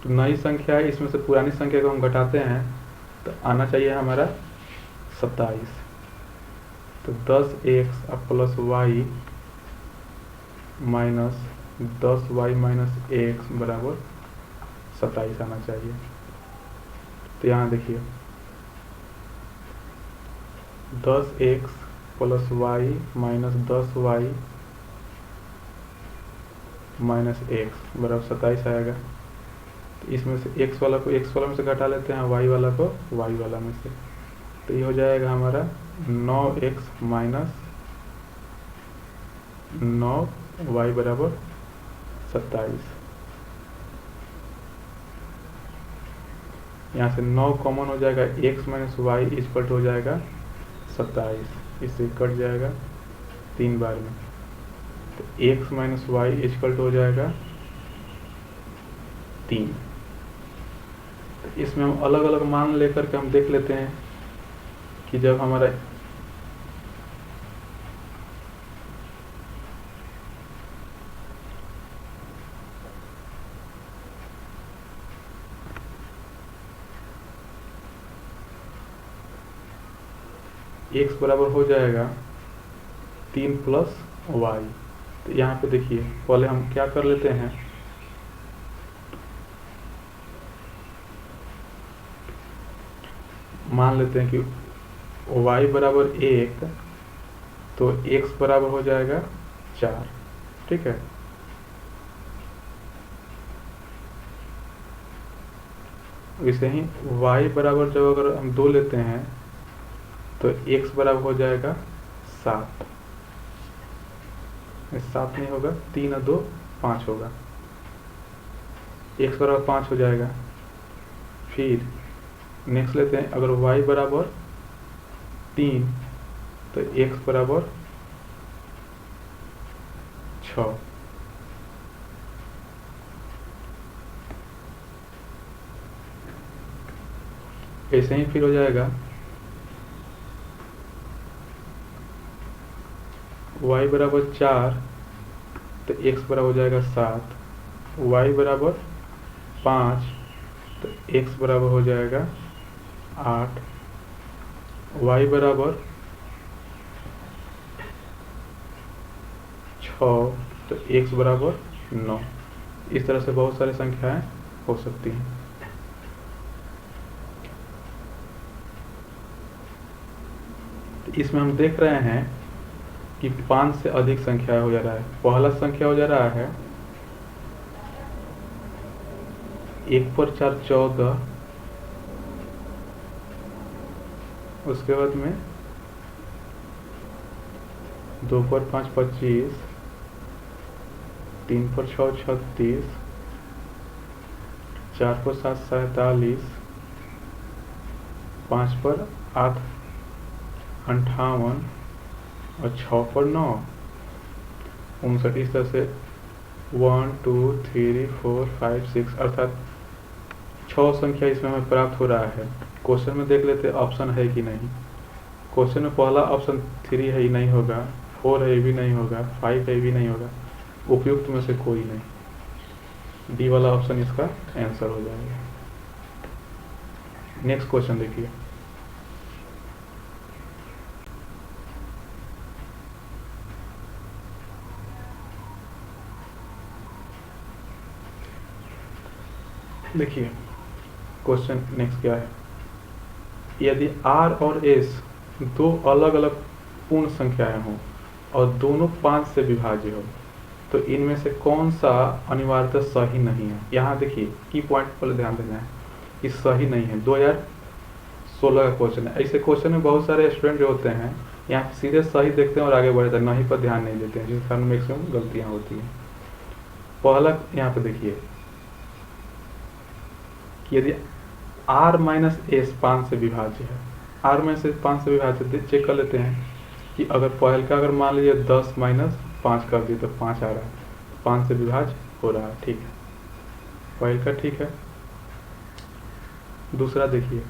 तो नई संख्या है, इसमें से पुरानी संख्या को हम घटाते हैं तो आना चाहिए हमारा 27। तो 10x plus y minus 10y minus x बराबर 27 आना चाहिए। तो यहाँ देखिए 10x plus y minus 10y minus x बराबर 27 आएगा। तो इसमें से x वाला को x वाला में से घटा लेते हैं, y वाला को y वाला में से। तो ये हो जाएगा हमारा 9x माइनस 9y बराबर 27। यहाँ से 9 कॉमन हो जाएगा, x माइनस y इक्वल हो जाएगा 27। इससे कट जाएगा 3 बार में। तो x माइनस y इक्वल हो जाएगा 3। तो इसमें हम अलग अलग मान लेकर के हम देख लेते हैं कि जब हमारा x बराबर हो जाएगा 3 प्लस y। तो यहाँ पे देखिए पहले हम क्या कर लेते हैं मान लेते हैं कि y बराबर 1, तो x बराबर हो जाएगा 4। ठीक है, वैसे ही y बराबर जब अगर हम 2 लेते हैं तो x बराबर हो जाएगा 7। 7 नहीं होगा, 3 और 2 5 होगा, x बराबर 5 हो जाएगा। फिर नेक्स्ट लेते हैं, अगर y बराबर 3 तो x बराबर 6। ऐसे ही फिर हो जाएगा y बराबर 4 तो x बराबर हो जाएगा 7, y बराबर 5 तो x बराबर हो जाएगा 8, y बराबर 6 तो x बराबर 9। इस तरह से बहुत सारी संख्याएं हो सकती हैं। इसमें हम देख रहे हैं कि 5 से अधिक संख्या हो जा रहा है। पहला संख्या हो जा रहा है 1 पर 4 14, उसके बाद में 2 पर 5 25, 3 पर 6 36, 4 पर 7 47, 5 पर 8 58 और 6 पर 9 59। इस तरह से 1 2 3 4 5 6 अर्थात 6 संख्या इसमें हमें प्राप्त हो रहा है। क्वेश्चन में देख लेते ऑप्शन है कि नहीं। क्वेश्चन में पहला ऑप्शन 3 है, ही नहीं होगा, 4 है, ये भी नहीं होगा, 5 है, ये भी नहीं होगा, उपयुक्त में से कोई नहीं। डी वाला ऑप्शन इसका आंसर हो जाएगा। नेक्स्ट क्वेश्चन देखिए, देखिए क्वेश्चन नेक्स्ट क्या है। यदि r और s दो अलग अलग पूर्ण संख्याएं हों और दोनों 5 से विभाज्य हो, तो इनमें से कौन सा अनिवार्यतः सही नहीं है। यहाँ देखिए की पॉइंट पर ध्यान देना है कि सही नहीं है। 2016 का क्वेश्चन है। ऐसे क्वेश्चन में बहुत सारे स्टूडेंट जो होते हैं यहाँ सीधे सही देखते हैं और आगे बढ़ते हैं, नहीं पर ध्यान नहीं देते हैं, जिस कारण मैक्सिमम गलतियाँ होती हैं। पहला यहाँ पे देखिए कि यदि r माइनस एस 5 से विभाज्य है, r माइनस एस 5 से विभाज्य, चेक कर लेते हैं कि अगर पहल का अगर मान लीजिए 10 माइनस 5 कर दिए तो 5 आ रहा है, 5 से विभाज्य हो रहा है। ठीक है, पहल का ठीक है। दूसरा देखिए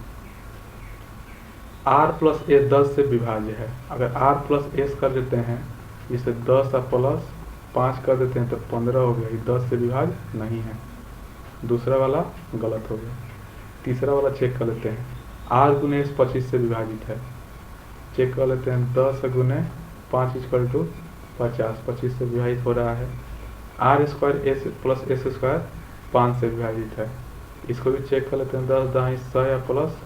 r प्लस एस 10 से विभाज्य है, अगर r प्लस एस कर देते हैं जिसे 10 और प्लस 5 कर देते हैं तो 15 हो गया, 10 से विभाज्य नहीं है। दूसरा वाला गलत हो गया। तीसरा वाला चेक कर लेते हैं, r गुने 25 से विभाजित है, चेक कर लेते हैं 10 गुने 5 इक्वल टू 50, 25 से विभाजित हो रहा है। r square S plus S square 5 से विभाजित है, इसको भी चेक कर लेते हैं 10 दाएं 100 या प्लस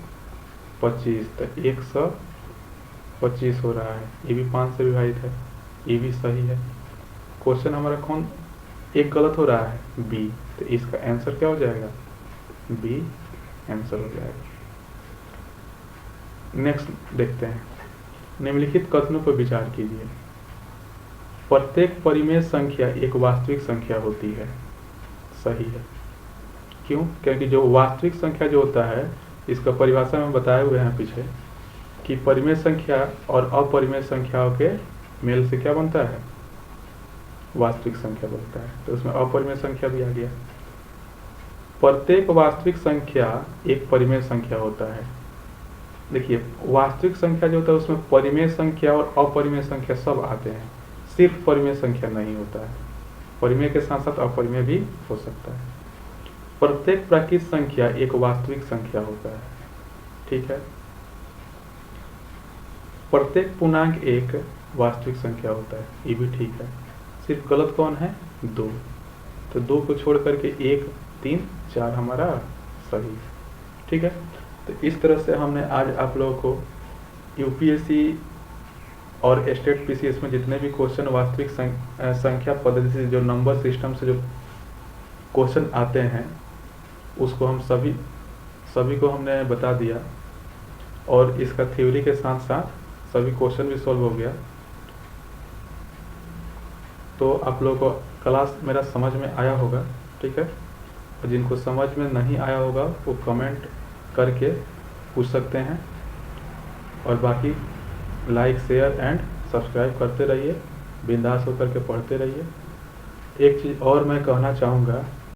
25 तो 125 हो रहा है, ये भी 5 से विभाजित है, ये भी सही है। क्वेश्चन हमारा कौन एक गलत हो रहा है, बी, तो इसका आंसर क्या हो जाएगा, बी आंसर हो जाएगा। नेक्स्ट देखते हैं, निम्नलिखित कथनों पर विचार कीजिए। प्रत्येक परिमेय संख्या एक वास्तविक संख्या होती है, सही है। क्यों? क्योंकि जो वास्तविक संख्या जो होता है, इसका परिभाषा में बताए हुए हैं पीछे कि परिमेय संख्या और अपरिमेय संख्याओं के मेल से क्या बनता है, वास्तविक संख्या बनता है। तो उसमें अपरिमेय संख्या भी आ गया। प्रत्येक वास्तविक संख्या एक परिमेय संख्या होता है। देखिए वास्तविक संख्या जो होता है उसमें परिमेय संख्या और अपरिमेय संख्या सब आते हैं, सिर्फ परिमेय संख्या नहीं होता है, परिमेय के साथ साथ अपरिमेय भी हो सकता है। प्रत्येक प्राकृत संख्या एक वास्तविक संख्या होता है, ठीक है। प्रत्येक पूर्णांक एक वास्तविक संख्या होता है, ये भी ठीक है। सिर्फ गलत कौन है, 2, तो 2 को छोड़ करके 1 3 4 हमारा सही, ठीक है। तो इस तरह से हमने आज आप लोगों को यूपीएससी और स्टेट पीसीएस में जितने भी क्वेश्चन वास्तविक संख्या पद्धति से जो नंबर सिस्टम से जो क्वेश्चन आते हैं उसको हम सभी को हमने बता दिया, और इसका थ्योरी के साथ साथ सभी क्वेश्चन भी सॉल्व हो गया। तो आप लोगों को क्लास मेरा समझ में आया होगा, ठीक है। और जिनको समझ में नहीं आया होगा वो कमेंट करके पूछ सकते हैं, और बाकी लाइक शेयर एंड सब्सक्राइब करते रहिए, बिंदास होकर के पढ़ते रहिए। एक चीज़ और मैं कहना चाहूँगा